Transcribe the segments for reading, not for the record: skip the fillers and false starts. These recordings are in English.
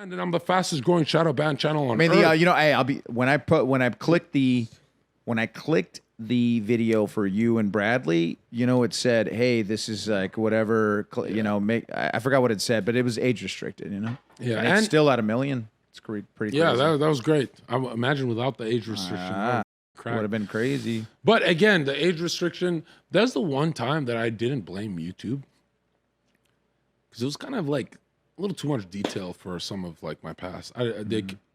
And then I'm the fastest growing shadow ban channel on I mean, Earth. you know, hey, when I clicked the video for you and Bradley, you know, it said, "Hey, this is like whatever, you know, I forgot what it said, but it was age restricted, you know." Yeah, and it's still at 1 million. It's pretty crazy. Yeah, that was great. I imagine without the age restriction, would have been crazy. But again, the age restriction, that's the one time that I didn't blame YouTube. Because it was kind of like a little too much detail for some of like my past.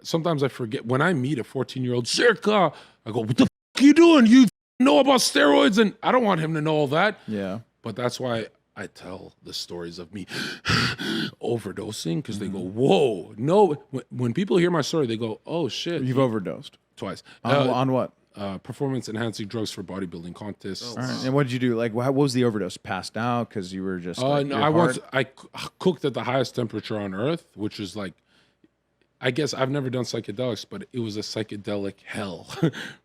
Sometimes I forget. When I meet a 14-year-old, Zherka, I go, what the fuck are you doing? You know about steroids? And I don't want him to know all that. Yeah. But that's why I tell the stories of me overdosing, because they go, whoa. No, when people hear my story, they go, oh shit. You've overdosed. Twice. On what? Performance enhancing drugs for bodybuilding contests. All right. And what did you do? Like, what was the overdose? Passed out because you were just. No, I cooked at the highest temperature on Earth, which is like, I guess I've never done psychedelics, but it was a psychedelic hell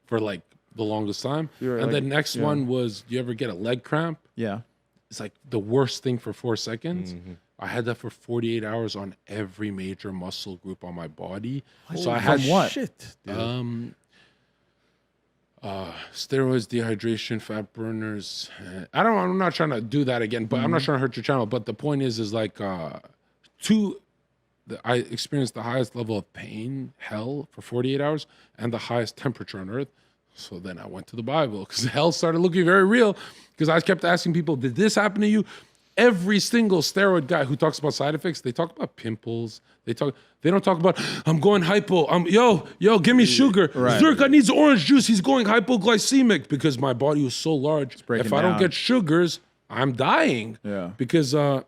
for like the longest time. And the next one was, you ever get a leg cramp? Yeah. It's like the worst thing for 4 seconds. I had that for 48 hours on every major muscle group on my body. So I had what? Shit, dude. Steroids, dehydration, fat burners. I'm not trying to do that again, but I'm not trying to hurt your channel. But the point is like, I experienced the highest level of pain, hell, for 48 hours, and the highest temperature on Earth. So then I went to the Bible, because hell started looking very real, because I kept asking people, did this happen to you? Every single steroid guy who talks about side effects, they talk about pimples. They don't talk about, I'm going hypo. Yo, give me sugar. Right. Zherka needs orange juice. He's going hypoglycemic because my body was so large. If I don't down. get sugars, I'm dying. Yeah. Because the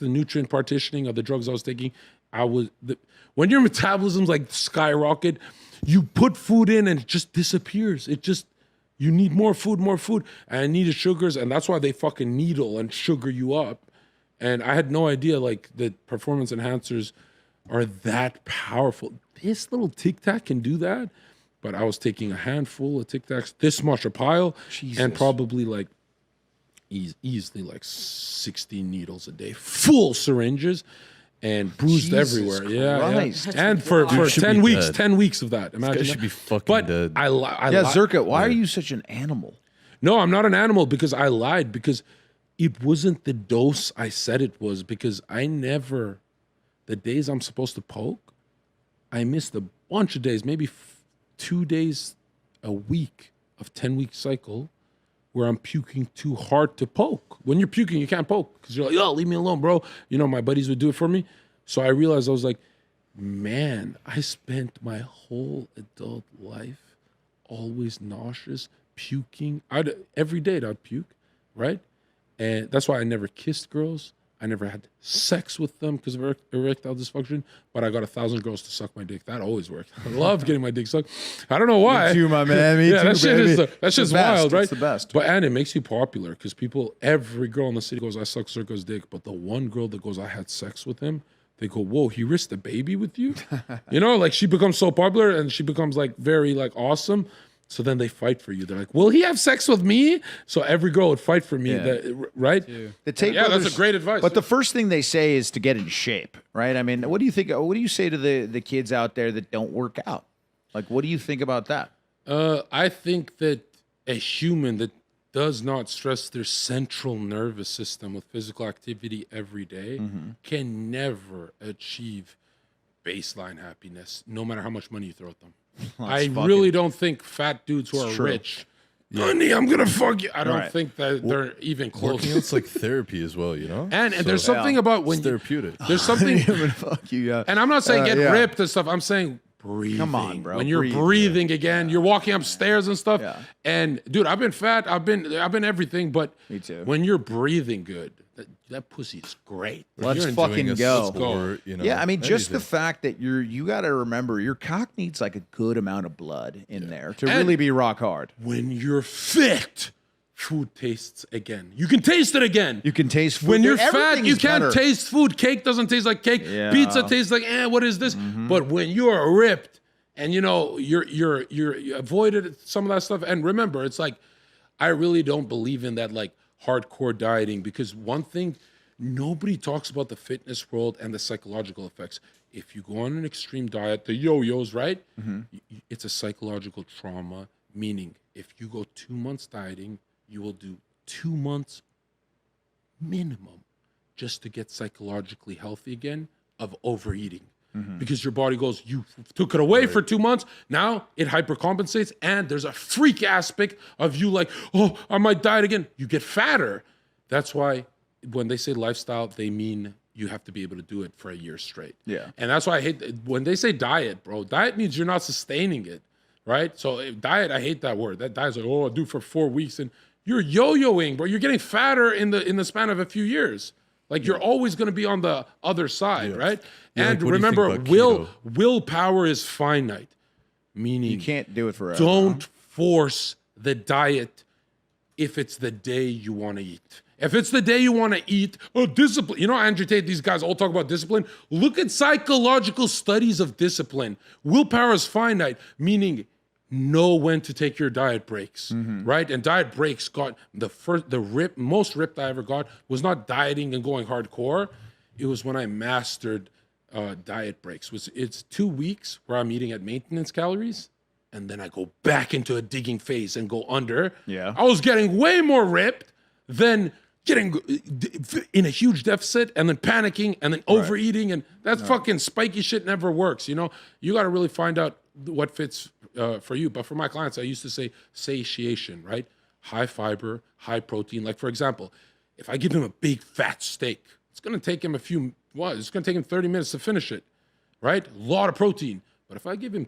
nutrient partitioning of the drugs I was taking, when your metabolism's like skyrocket, you put food in and it just disappears. You need more food. And I needed sugars, and that's why they fucking needle and sugar you up. And I had no idea like that performance enhancers are that powerful. This little Tic Tac can do that, but I was taking a handful of Tic Tacs, this much a pile, and probably like easily like 60 needles a day, full syringes, and bruised everywhere. Christ. Yeah. And for 10 weeks, 10 weeks of that. Imagine This guy that. should be fucking dead. Zherka, why are you such an animal? No, I'm not an animal, because I lied, because it wasn't the dose I said it was, because the days I'm supposed to poke, I missed a bunch of days, maybe 2 days a week of 10-week cycle where I'm puking too hard to poke. When you're puking, you can't poke, because you're like, yo, leave me alone, bro. You know, my buddies would do it for me. So I realized, I was like, man, I spent my whole adult life always nauseous, puking. Every day I'd puke, right? And that's why I never kissed girls. I never had sex with them because of erectile dysfunction, but I got 1,000 girls to suck my dick. That always worked. I love getting my dick sucked. I don't know why. Me too, my man. Me too, That shit's wild, right? It's the best. And it makes you popular, because every girl in the city goes, I suck Zherka's dick. But the one girl that goes, I had sex with him, they go, whoa, he risked a baby with you? You know, like she becomes so popular and she becomes like very like awesome. So then they fight for you. They're like, will he have sex with me? So every girl would fight for me, right? The Tate yeah, brothers, that's a great advice. But the first thing they say is to get in shape, right? I mean, what do you think? What do you say to the kids out there that don't work out? Like, what do you think about that? I think that a human that does not stress their central nervous system with physical activity every day can never achieve baseline happiness, no matter how much money you throw at them. I really don't think fat dudes who are rich, honey, I'm gonna fuck you. I don't think that they're even close. Working out's like therapy as well, you know? And there's something about when it's therapeutic. There's something. Fuck you, yeah. And I'm not saying get ripped and stuff. I'm saying breathing. Come on, bro. When you're breathing again, you're walking upstairs and stuff. Yeah. And dude, I've been fat. I've been everything. But me too. When you're breathing good, that pussy's great. Let's fucking go. Sport, you know, yeah, I mean, just the fact that you got to remember your cock needs like a good amount of blood in there to really be rock hard. When you're fit, food tastes again. You can taste it again. You can taste food. When you're fat, you can't better. taste food. Cake doesn't taste like cake. Yeah. Pizza tastes like, what is this? But when you are ripped and you know you avoided some of that stuff. And remember, it's like I really don't believe in that like hardcore dieting, because one thing nobody talks about the fitness world and the psychological effects. If you go on an extreme diet, the yo-yos, right? It's a psychological trauma, meaning if you go 2 months dieting, you will do 2 months minimum just to get psychologically healthy again of overeating. Because your body goes, you took it away for 2 months. Now it hypercompensates, and there's a freak aspect of you like, oh, I might diet again. You get fatter. That's why when they say lifestyle, they mean you have to be able to do it for a year straight. Yeah. And that's why I hate when they say diet, bro. Diet means you're not sustaining it, right? So diet, I hate that word. That diet's like, oh, I'll do for 4 weeks, and you're yo-yoing, bro. You're getting fatter in the span of a few years. Like you're always going to be on the other side, right? Yeah, And like, what do you think remember, about keto? willpower is finite, meaning You can't do it forever. don't force the diet if it's the day you want to eat. If it's the day you want to eat, discipline. You know, Andrew Tate, these guys all talk about discipline. Look at psychological studies of discipline. Willpower is finite, meaning know when to take your diet breaks, right? And diet breaks got most ripped I ever got was not dieting and going hardcore. It was when I mastered diet breaks. It's 2 weeks where I'm eating at maintenance calories, and then I go back into a digging phase and go under. Yeah. I was getting way more ripped than getting in a huge deficit and then panicking and then overeating, and that's fucking spiky shit never works. You know, you got to really find out what fits for you. But for my clients, I used to say satiation, right? High fiber, high protein. Like for example, if I give him a big fat steak, it's going to take him it's going to take him 30 minutes to finish it, right? A lot of protein. But if I give him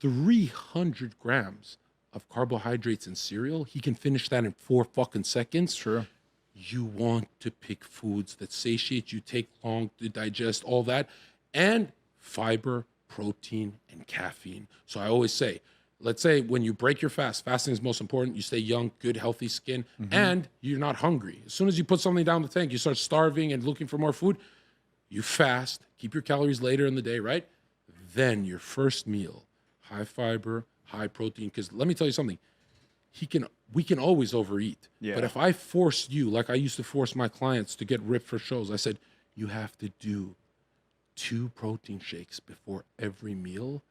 300 grams of carbohydrates and cereal, he can finish that in 4 fucking seconds. Sure. You want to pick foods that satiate you, take long to digest, all that, and fiber, protein, and caffeine. So I always say, let's say when you break your fast, fasting is most important. You stay young, good, healthy skin, and you're not hungry. As soon as you put something down the tank, you start starving and looking for more food. You fast, keep your calories later in the day, right? Then your first meal, high fiber, high protein. Because let me tell you something, we can always overeat. Yeah. But if I forced you, like I used to force my clients to get ripped for shows, I said, you have to do 2 protein shakes before every meal.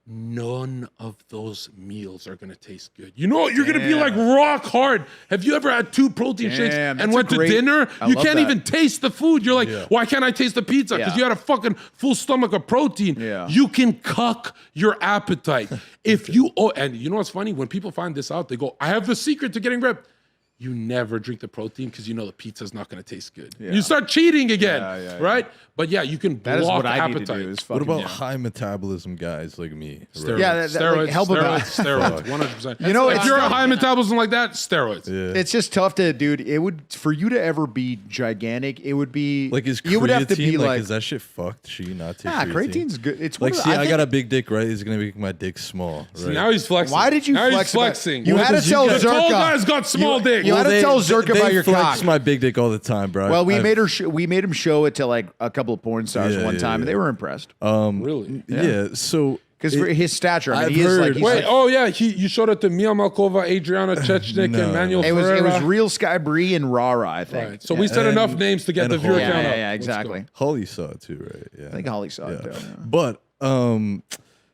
None of those meals are going to taste good. You know, you're going to be like rock hard. Have you ever had 2 protein shakes and that's went a great- to dinner? I You love can't that. even taste the food. You're like, why can't I taste the pizza? Because Yeah. you had a fucking full stomach of protein. Yeah. You can cuck your appetite. If you, and you know what's funny? When people find this out, they go, I have the secret to getting ripped. You never drink the protein because you know the pizza's not going to taste good. You start cheating again, right? But yeah, you can That is block what I need appetite. to do. Is What fucking, about high metabolism guys like me? Steroids. Yeah, that, like, help 'em out. steroids, 100%. You know, if it's you're a not- high metabolism like that, steroids. Yeah. It's just tough to, dude. It would for you to ever be gigantic. It would be Like is creatine, you would have to be like is that shit fucked? Should you not take nah. creatine? Creatine's good. It's Like, one of see, the- I got think- a big dick, right? It's gonna make my dick small. Right? Now he's flexing. Why did you now flex? He's flexing. You had to because you tell got- the Zherka. tall guy's got small dick. You had to tell Zherka they about your flex cock. my big dick all the time, bro. Well, we I've- made him show it to like a couple of porn stars Yeah, one yeah, time, and yeah. they were impressed Really? Yeah. So because for his stature, I mean, I've he is like heard- he's Wait, like, oh yeah, you showed it to Mia Malkova, Adriana Chechnik, No. and Manuel it was Ferreira. real Sky Bree and Rara, I think. Right. So we said enough names to get and the viewer Holly. count up. yeah, Let's exactly. go. Holly saw it too, right? Yeah. I think Holly saw it too. Yeah. But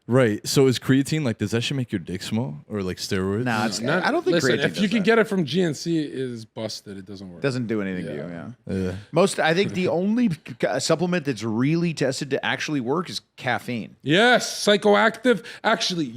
right. So is creatine like? Does that shit make your dick small or like steroids? Nah, it's Not- I don't think listen, creatine if you does can that. get it from GNC, it is busted. It doesn't work. Doesn't do anything to you. Yeah. Yeah. I think the only supplement that's really tested to actually work is caffeine. Yes, psychoactive. Actually,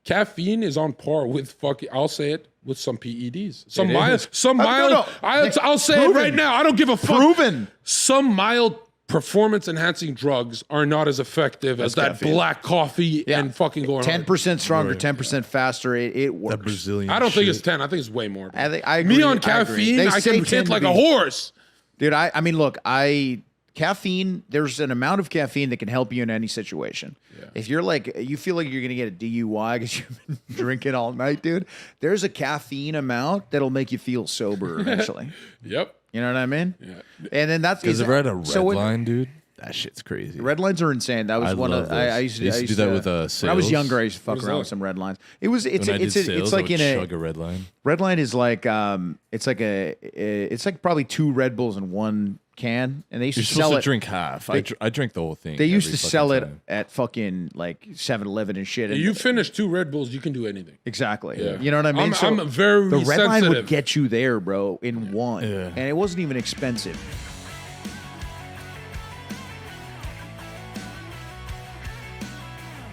caffeine is on par with I'll say it, with some PEDs. Some It mild, is. some No, mild. no. I'll say Proven. it right now. I don't give a fuck. Proven. Some mild performance enhancing drugs are not as effective as that caffeine. black coffee and fucking going 10% stronger, 10% faster. It works. That Brazilian. I don't think shit. it's 10. I think it's way more. I think I agree. Me on I agree. caffeine, They I say can 10 hit to like be- a horse. Dude, I mean, look, caffeine, there's an amount of caffeine that can help you in any situation. If you're like, you feel like you're going to get a DUI because you've been drinking all night, dude, there's a caffeine amount that'll make you feel sober eventually. Yep. You know what I mean? Yeah. And then that's Because if we're at a red so when- line, dude. That shit's crazy. Red lines are insane. That was I one love of those. I used to do that with when I was sales. younger. I used to fuck What is around that? with some red lines. It's When I did sales, it's like I would in chug a red line. red line is like it's like probably 2 Red Bulls in one can, and they used You're to supposed sell to it. drink half. I drink the whole thing. They used every to sell fucking it time. at fucking like 7-Eleven and shit. And You finish 2 Red Bulls, you can do anything. exactly. Yeah. You know what I mean? I'm very the red line sensitive. would get you there, bro, in one, Yeah. and it wasn't even expensive.